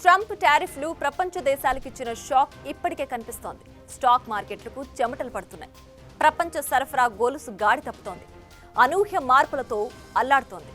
Trump టారిఫ్లు ప్రపంచ దేశాలకు ఇచ్చిన షాక్ ఇప్పటికే కనిపిస్తోంది. స్టాక్ మార్కెట్లకు చెమటలు పడుతున్నాయి. ప్రపంచ సరఫరా గొలుసు గాడి తప్పుతోంది. అనూహ్య మార్పులతో అల్లాడుతోంది.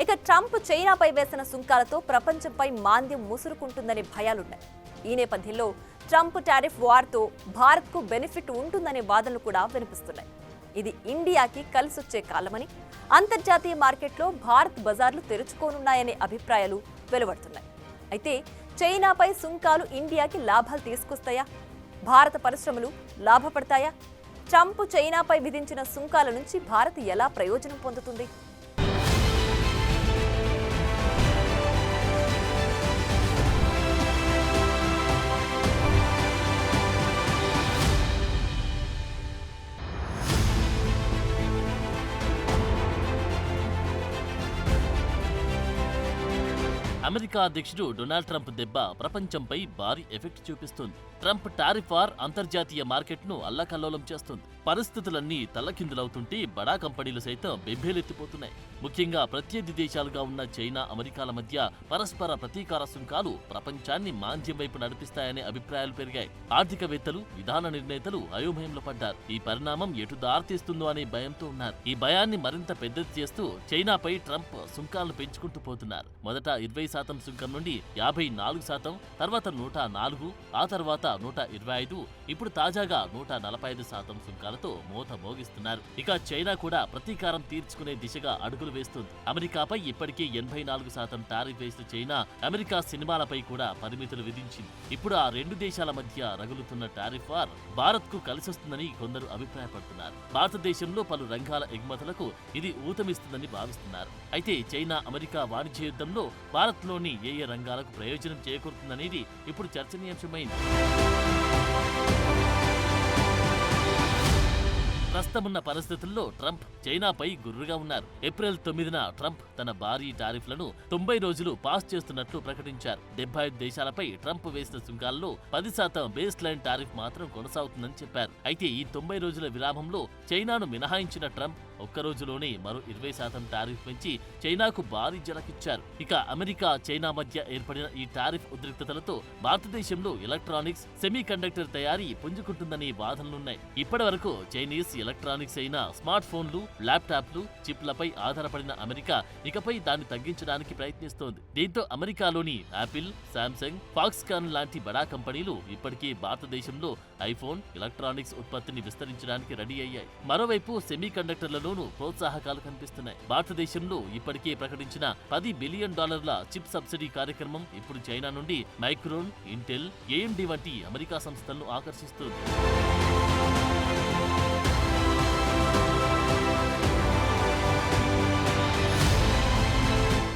ఇక ట్రంప్ చైనాపై వేసిన సుంకాలతో ప్రపంచంపై మాంద్యం ముసురుకుంటుందనే భయాలున్నాయి. ఈ నేపథ్యంలో ట్రంప్ టారిఫ్ వార్తో భారత్కు బెనిఫిట్ ఉంటుందనే వాదనలు కూడా వినిపిస్తున్నాయి. ఇది ఇండియాకి కలిసొచ్చే కాలమని, అంతర్జాతీయ మార్కెట్లో భారత్ బజార్లు తెరుచుకోనున్నాయనే అభిప్రాయాలు వెలువడుతున్నాయి. అయితే చైనాపై సుంకాలు ఇండియాకి లాభాలు తీసుకొస్తాయా? భారత పరిశ్రమలు లాభపడతాయా? ట్రంప్ చైనాపై విధించిన సుంకాల నుంచి భారత్ ఎలా ప్రయోజనం పొందుతుంది? అమెరికా అధ్యక్షుడు డొనాల్డ్ ట్రంప్ దెబ్బ ప్రపంచంపై భారీ ఎఫెక్ట్ చూపిస్తుంది. ట్రంప్ టారిఫ్ వార్ అంతర్జాతీయ మార్కెట్ను అల్లకల్లోలం చేస్తుంది. పరిస్థితులన్నీ తల్లకిందులవుతుంటే బడా కంపెనీలు సైతం బెంబేలెత్తిపోతున్నాయి. ముఖ్యంగా ప్రత్యర్థి దేశాలుగా ఉన్న చైనా, అమెరికాల మధ్య పరస్పర ప్రతీకార సుంకాలు ప్రపంచాన్ని మాంద్యం వైపు నడిపిస్తాయనే అభిప్రాయాలు పెరిగాయి. ఆర్థికవేత్తలు, విధాన నిర్ణేతలు అయోమయంలో పడ్డారు. ఈ పరిణామం ఎటు దారితీస్తుందో అనే భయంతో ఉన్నారు. ఈ భయాన్ని మరింత పెద్దది చేస్తూ చైనాపై ట్రంప్ సుంకాలను పెంచుకుంటూ పోతున్నారు. మొదట 20% సుంకం నుండి 54%, తర్వాత 104, ఆ తర్వాత 125, ఇప్పుడు తాజాగా 145% సుంకాలతో మోత మోగిస్తున్నారు. ఇక చైనా కూడా ప్రతీకారం తీర్చుకునే దిశగా అడుగులు వేస్తుంది. అమెరికాపై ఇప్పటికే 84% టారిఫ్ వేసిన చైనా అమెరికా సినిమాలపై కూడా పరిమితులు విధించింది. ఇప్పుడు ఆ రెండు దేశాల మధ్య రగులుతున్న టారిఫ్ వార్ భారత్ కు కలిసొస్తుందని కొందరు అభిప్రాయపడుతున్నారు. భారతదేశంలో పలు రంగాల ఎగుమతులకు ఇది ఊతమిస్తుందని భావిస్తున్నారు. అయితే చైనా, అమెరికా వాణిజ్య యుద్ధంలో భారత్లోని ఏ రంగాలకు ప్రయోజనం చేకూరుతుందనేది ఇప్పుడు చర్చనీయాంశమైంది. ప్రస్తుతమున్న పరిస్థితుల్లో ట్రంప్ చైనాపై గుర్రుగా ఉన్నారు. ఏప్రిల్ 9న ట్రంప్ తన భారీ టారిఫ్లను 90 రోజులు పాస్ చేస్తున్నట్లు ప్రకటించారు. 75 దేశాలపై ట్రంప్ వేసిన సుంకాల్లో 10% బేస్ లైన్ టారిఫ్ మాత్రం కొనసాగుతుందని చెప్పారు. అయితే ఈ 90 రోజుల విరామంలో చైనాను మినహాయించిన ట్రంప్ ఒక్క రోజులోనే మరో 20% టారిఫ్ పెంచి చైనాకు భారీ జలకిచ్చారు. ఇక అమెరికా, చైనా మధ్య ఏర్పడిన ఈ టారిఫ్ ఉద్రిక్తతలతో భారతదేశంలో ఎలక్ట్రానిక్స్, సెమీ కండక్టర్ తయారీ పుంజుకుంటుందనే వాదనలున్నాయి. ఇప్పటి వరకు చైనీస్ ఎలక్ట్రానిక్స్ అయిన స్మార్ట్ ఫోన్లు, ల్యాప్టాప్లు, చిప్లపై ఆధారపడిన అమెరికా ఇకపై దాన్ని తగ్గించడానికి ప్రయత్నిస్తోంది. దీంతో అమెరికాలోని యాపిల్, శాంసంగ్, ఫాక్స్కాన్ లాంటి బడా కంపెనీలు ఇప్పటికే భారతదేశంలో ఐఫోన్, ఎలక్ట్రానిక్స్ ఉత్పత్తిని విస్తరించడానికి రెడీ అయ్యాయి. మరోవైపు సెమీ కండక్టర్లలోనూ ప్రోత్సాహకాలు కనిపిస్తున్నాయి. భారతదేశంలో ఇప్పటికే ప్రకటించిన $10 బిలియన్ చిప్ సబ్సిడీ కార్యక్రమం ఇప్పుడు చైనా నుండి మైక్రోన్, ఇంటెల్, AMD వంటి అమెరికా సంస్థలను ఆకర్షిస్తుంది.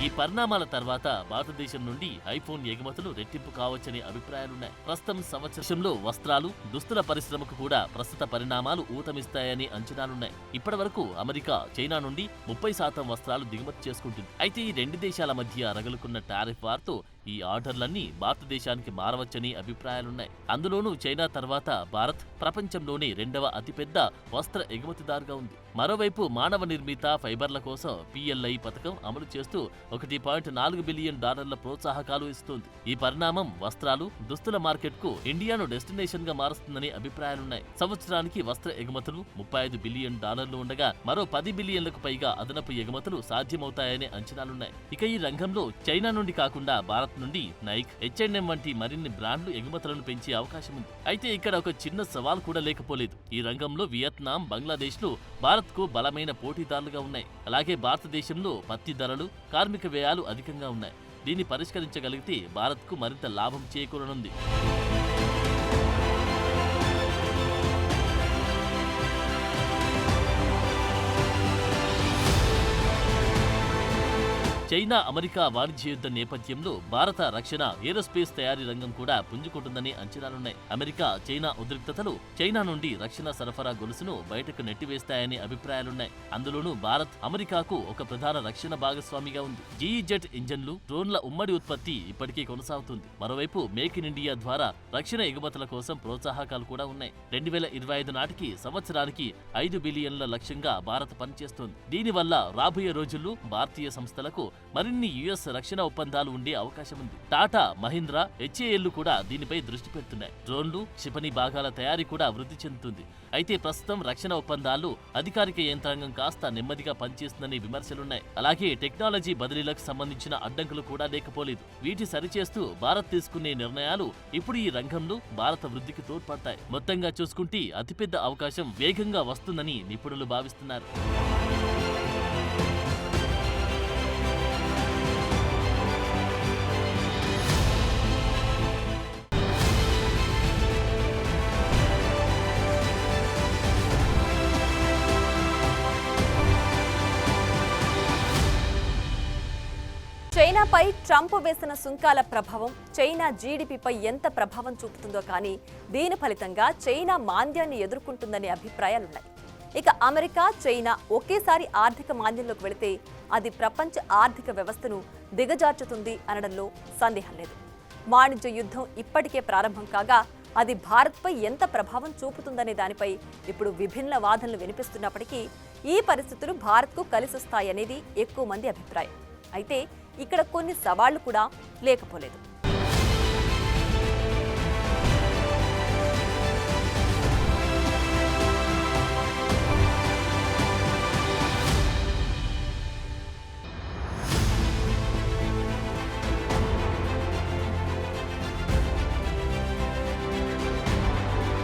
ఈ పరిణామాల తర్వాత భారతదేశం నుండి ఐఫోన్ ఎగుమతులు రెట్టింపు కావచ్చనే అభిప్రాయాలున్నాయి. ప్రస్తుతం సంవత్సరంలో వస్త్రాలు, దుస్తుల పరిశ్రమకు కూడా ప్రస్తుత పరిణామాలు ఊతమిస్తాయని అంచనాలున్నాయి. ఇప్పటి వరకు అమెరికా చైనా నుండి 30% వస్త్రాలు దిగుమతి చేసుకుంటుంది. అయితే ఈ రెండు దేశాల మధ్య రగులుకున్న టారిఫ్ వార్తో ఈ ఆర్డర్లన్నీ భారతదేశానికి మారవచ్చని అభిప్రాయాలున్నాయి. అందులోనూ చైనా తర్వాత భారత్ ప్రపంచంలోనే 2వ అతిపెద్ద వస్త్ర ఎగుమతిదారుగా ఉంది. మరోవైపు మానవ నిర్మిత ఫైబర్ల కోసం PLI పథకం అమలు చేస్తూ $1.4 బిలియన్ ప్రోత్సాహకాలు ఇస్తుంది. ఈ పరిణామం వస్త్రాలు, దుస్తుల మార్కెట్ కు ఇండియాను డెస్టినేషన్ గా మారుస్తుందనే అభిప్రాయాలున్నాయి. సంవత్సరానికి వస్త్ర ఎగుమతులు $35 బిలియన్ ఉండగా మరో 10 బిలియన్లకు పైగా అదనపు ఎగుమతులు సాధ్యమవుతాయనే అంచనాలున్నాయి. ఇక ఈ రంగంలో చైనా నుండి కాకుండా భారత్ నుండి నైక్, H&M వంటి మరిన్ని బ్రాండ్లు ఎగుమతులను పెంచే అవకాశం ఉంది. అయితే ఇక్కడ ఒక చిన్న సవాల్ కూడా లేకపోలేదు. ఈ రంగంలో వియత్నాం, బంగ్లాదేశ్లు భారత్ కు బలమైన పోటీదారులుగా ఉన్నాయి. అలాగే భారతదేశంలో పత్తి ధరలు, కార్మిక వ్యయాలు అధికంగా ఉన్నాయి. దీన్ని పరిష్కరించగలిగితే భారత్ కు మరింత లాభం చేకూరనుంది. చైనా, అమెరికా వాణిజ్య యుద్ధ నేపథ్యంలో భారత రక్షణ, ఏరోస్పేస్ తయారీ రంగం కూడా పుంజుకుంటుందనే అంచనాలున్నాయి. అమెరికా, చైనా ఉద్రిక్తతలు చైనా నుండి రక్షణ సరఫరా గొలుసును బయటకు నెట్టివేస్తాయనే అభిప్రాయాలున్నాయి. అందులోనూ భారత్ అమెరికాకు ఒక ప్రధాన రక్షణ భాగస్వామిగా ఉంది. GE-Jet ఇంజన్లు, డ్రోన్ల ఉమ్మడి ఉత్పత్తి ఇప్పటికీ కొనసాగుతుంది. మరోవైపు మేక్ ఇన్ ఇండియా ద్వారా రక్షణ ఎగుమతుల కోసం ప్రోత్సాహకాలు కూడా ఉన్నాయి. 2025 నాటికి సంవత్సరానికి $5 బిలియన్ల లక్ష్యంగా భారత్ పనిచేస్తోంది. దీనివల్ల రాబోయే రోజుల్లో భారతీయ సంస్థలకు మరిన్ని యుఎస్ రక్షణ ఒప్పందాలు ఉండే అవకాశం ఉంది. టాటా, మహీంద్రా, హెచ్ఏఎల్ కూడా దీనిపై దృష్టి పెడుతున్నాయి. డ్రోన్లు, క్షిపణి భాగాల తయారీ కూడా వృద్ధి చెందుతుంది. అయితే ప్రస్తుతం రక్షణ ఒప్పందాలు అధికారిక యంత్రాంగం కాస్త నెమ్మదిగా పనిచేస్తుందని విమర్శలున్నాయి. అలాగే టెక్నాలజీ బదిలీలకు సంబంధించిన అడ్డంకులు కూడా లేకపోలేదు. వీటి సరిచేస్తూ భారత్ తీసుకునే నిర్ణయాలు ఇప్పుడు ఈ రంగంలో భారత వృద్ధికి తోడ్పడతాయి. మొత్తంగా చూసుకుంటే అతిపెద్ద అవకాశం వేగంగా వస్తుందని నిపుణులు భావిస్తున్నారు. చైనాపై ట్రంప్ వేసిన సుంకాల ప్రభావం చైనా జీడీపీపై ఎంత ప్రభావం చూపుతుందో కానీ దీని ఫలితంగా చైనా మాంద్యాన్ని ఎదుర్కొంటుందనే అభిప్రాయాలున్నాయి. ఇక అమెరికా, చైనా ఒకేసారి ఆర్థిక మాంద్యంలోకి వెళితే అది ప్రపంచ ఆర్థిక వ్యవస్థను దిగజార్చుతుంది అనడంలో సందేహం లేదు. వాణిజ్య యుద్ధం ఇప్పటికే ప్రారంభం కాగా అది భారత్పై ఎంత ప్రభావం చూపుతుందనే దానిపై ఇప్పుడు విభిన్న వాదనలు వినిపిస్తున్నప్పటికీ ఈ పరిస్థితులు భారత్కు కలిసొస్తాయనేది ఎక్కువ మంది అభిప్రాయం. అయితే ఇక్కడ కొన్ని సవాళ్లు కూడా లేకపోలేదు.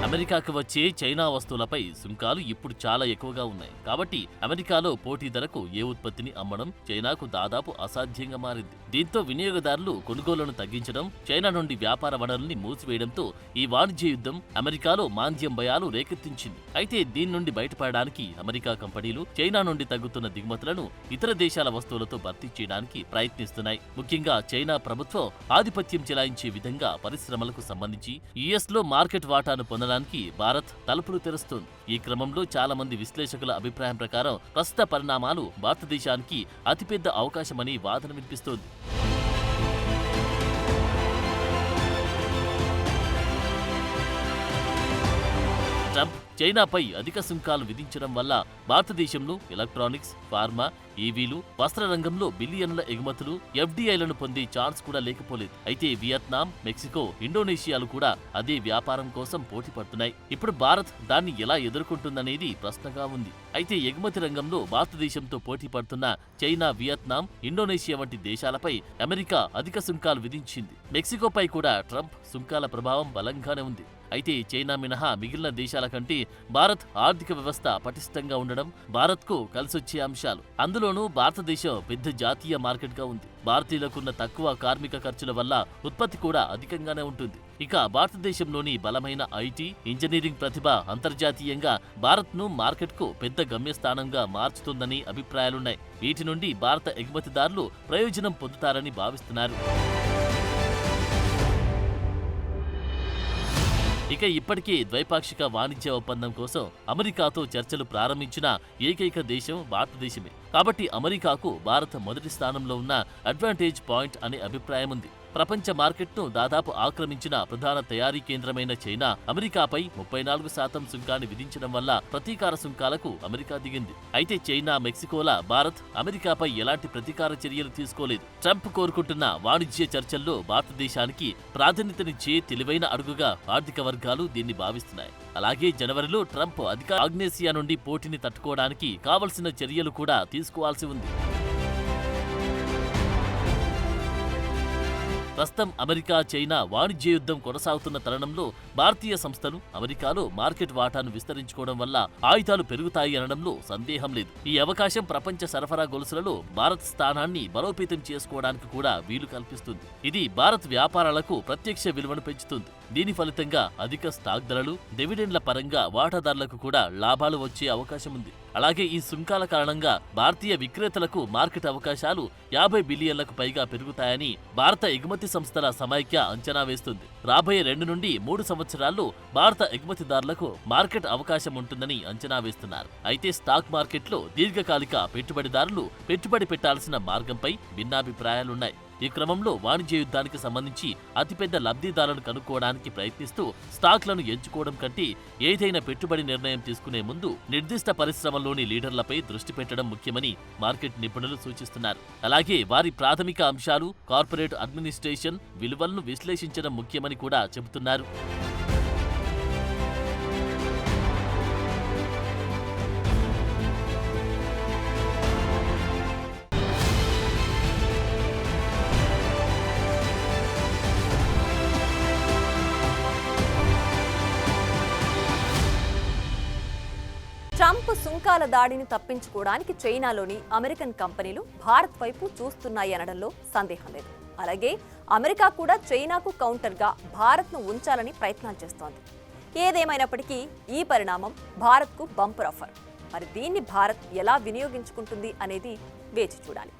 అమెరికాకు వచ్చే చైనా వస్తువులపై సుంకాలు ఇప్పుడు చాలా ఎక్కువగా ఉన్నాయి. కాబట్టి అమెరికాలో పోటీ ధరకు ఏ ఉత్పత్తిని అమ్మడం చైనాకు దాదాపు అసాధ్యంగా మారింది. దీంతో వినియోగదారులు కొనుగోళ్లను తగ్గించడం, చైనా నుండి వ్యాపార వనరుల్ని మూసివేయడంతో ఈ వాణిజ్య యుద్ధం అమెరికాలో మాంద్యం భయాలు రేకెత్తించింది. అయితే దీని నుండి బయటపడడానికి అమెరికా కంపెనీలు చైనా నుండి తగ్గుతున్న దిగుమతులను ఇతర దేశాల వస్తువులతో భర్తీ చేయడానికి ప్రయత్నిస్తున్నాయి. ముఖ్యంగా చైనా ప్రభుత్వం ఆధిపత్యం చెలాయించే విధంగా పరిశ్రమలకు సంబంధించి యుఎస్ లో మార్కెట్ వాటాను పొందడానికి భారత్ తలుపులు తెరుస్తోంది. ఈ క్రమంలో చాలా మంది విశ్లేషకుల అభిప్రాయం ప్రకారం ప్రస్తుత పరిణామాలు భారతదేశానికి అతిపెద్ద అవకాశమని వాదన వినిపిస్తోంది. ట్రంప్ చైనాపై అధిక సుంకాలు విధించడం వల్ల భారతదేశంలో ఎలక్ట్రానిక్స్, ఫార్మా, ఈవీలు, వస్త్ర రంగంలో బిలియన్ల ఎగుమతులు, ఎఫ్డీఐలను పొందే ఛాన్స్ కూడా లేకపోలేదు. అయితే వియత్నాం, మెక్సికో, ఇండోనేషియాలు కూడా అదే వ్యాపారం కోసం పోటీ పడుతున్నాయి. ఇప్పుడు భారత్ దాన్ని ఎలా ఎదుర్కొంటుందనేది ప్రశ్నగా ఉంది. అయితే ఎగుమతి రంగంలో భారతదేశంతో పోటీ పడుతున్న చైనా, వియత్నాం, ఇండోనేషియా వంటి దేశాలపై అమెరికా అధిక సుంకాలు విధించింది. మెక్సికోపై కూడా ట్రంప్ సుంకాల ప్రభావం బలంగానే ఉంది. అయితే చైనా మినహా మిగిలిన దేశాల కంటే భారత్ ఆర్థిక వ్యవస్థ పటిష్టంగా ఉండడం భారత్కు కలిసొచ్చే అంశాలు. అందులోనూ భారతదేశం పెద్ద జాతీయ మార్కెట్గా ఉంది. భారతీయులకున్న తక్కువ కార్మిక ఖర్చుల వల్ల ఉత్పత్తి కూడా అధికంగానే ఉంటుంది. ఇక భారతదేశంలోని బలమైన ఐటీ, ఇంజనీరింగ్ ప్రతిభ అంతర్జాతీయంగా భారత్ను మార్కెట్కు పెద్ద గమ్యస్థానంగా మార్చుతుందని అభిప్రాయాలున్నాయి. వీటి నుండి భారత ఎగుమతిదారులు ప్రయోజనం పొందుతారని భావిస్తున్నారు. ఇక ఇప్పటికే ద్వైపాక్షిక వాణిజ్య ఒప్పందం కోసం అమెరికాతో చర్చలు ప్రారంభించిన ఏకైక దేశం భారతదేశమే. కాబట్టి అమెరికాకు భారత్ మొదటి స్థానంలో ఉన్న అడ్వాంటేజ్ పాయింట్ అనే అభిప్రాయం ఉంది. ప్రపంచ మార్కెట్ను దాదాపు ఆక్రమించిన ప్రధాన తయారీ కేంద్రమైన చైనా అమెరికాపై 34% సుంకాన్ని విధించడం వల్ల ప్రతీకార సుంకాలకు అమెరికా దిగింది. అయితే చైనా, మెక్సికోల భారత్ అమెరికాపై ఎలాంటి ప్రతీకార చర్యలు తీసుకోలేదు. ట్రంప్ కోరుకుంటున్న వాణిజ్య చర్చల్లో భారతదేశానికి ప్రాధాన్యతనిచ్చే తెలివైన అడుగుగా ఆర్థిక వర్గాలు దీన్ని భావిస్తున్నాయి. అలాగే జనవరిలో ట్రంప్ అధికార ఆగ్నేసియా నుండి పోటీని తట్టుకోవడానికి కావలసిన చర్యలు కూడా తీసుకోవాల్సి ఉంది. ప్రస్తుతం అమెరికా, చైనా వాణిజ్య యుద్ధం కొనసాగుతున్న తరుణంలో భారతీయ సంస్థలు అమెరికాలో మార్కెట్ వాటాను విస్తరించుకోవడం వల్ల ఆయుధాలు పెరుగుతాయి అనడంలో సందేహం లేదు. ఈ అవకాశం ప్రపంచ సరఫరా గొలుసులలో భారత్ స్థానాన్ని బలోపేతం చేసుకోవడానికి కూడా వీలు కల్పిస్తుంది. ఇది భారత్ వ్యాపారాలకు ప్రత్యక్ష విలువను పెంచుతుంది. దీని ఫలితంగా అధిక స్టాక్ ధరలు, డివిడెండ్ల పరంగా వాటాదారులకు కూడా లాభాలు వచ్చే అవకాశం ఉంది. అలాగే ఈ సుంకాల కారణంగా భారతీయ విక్రేతలకు మార్కెట్ అవకాశాలు 50 బిలియన్లకు పైగా పెరుగుతాయని భారత ఎగుమతి సంస్థల సమైక్య అంచనా వేస్తుంది. రాబోయే 2 నుండి 3 సంవత్సరాల్లో భారత ఎగుమతిదారులకు మార్కెట్ అవకాశం ఉంటుందని అంచనా వేస్తున్నారు. అయితే స్టాక్ మార్కెట్లో దీర్ఘకాలిక పెట్టుబడిదారులు పెట్టుబడి పెట్టాల్సిన మార్గంపై భిన్నాభిప్రాయాలున్నాయి. ఈ క్రమంలో వాణిజ్య యుద్ధానికి సంబంధించి అతిపెద్ద లబ్ధిదారులను కనుక్కోవడానికి ప్రయత్నిస్తూ స్టాక్లను ఎంచుకోవడం కంటే ఏదైనా పెట్టుబడి నిర్ణయం తీసుకునే ముందు నిర్దిష్ట పరిశ్రమల్లోని లీడర్లపై దృష్టి పెట్టడం ముఖ్యమని మార్కెట్ నిపుణులు సూచిస్తున్నారు. అలాగే వారి ప్రాథమిక అంశాలు, కార్పొరేట్ అడ్మినిస్ట్రేషన్ విలువలను విశ్లేషించడం ముఖ్యమని కూడా చెబుతున్నారు. ట్రంప్ సుంకాల దాడిని తప్పించుకోవడానికి చైనాలోని అమెరికన్ కంపెనీలు భారత్ వైపు చూస్తున్నాయి అనడంలో సందేహం లేదు. అలాగే అమెరికా కూడా చైనాకు కౌంటర్గా భారత్ను ఉంచాలని ప్రయత్నాలు చేస్తోంది. ఏదేమైనప్పటికీ ఈ పరిణామం భారత్కు బంపర్ ఆఫర్. మరి దీన్ని భారత్ ఎలా వినియోగించుకుంటుంది అనేది వేచి చూడాలి.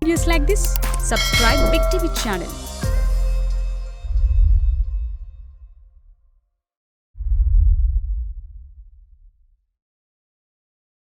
Videos like this, subscribe Big TV channel.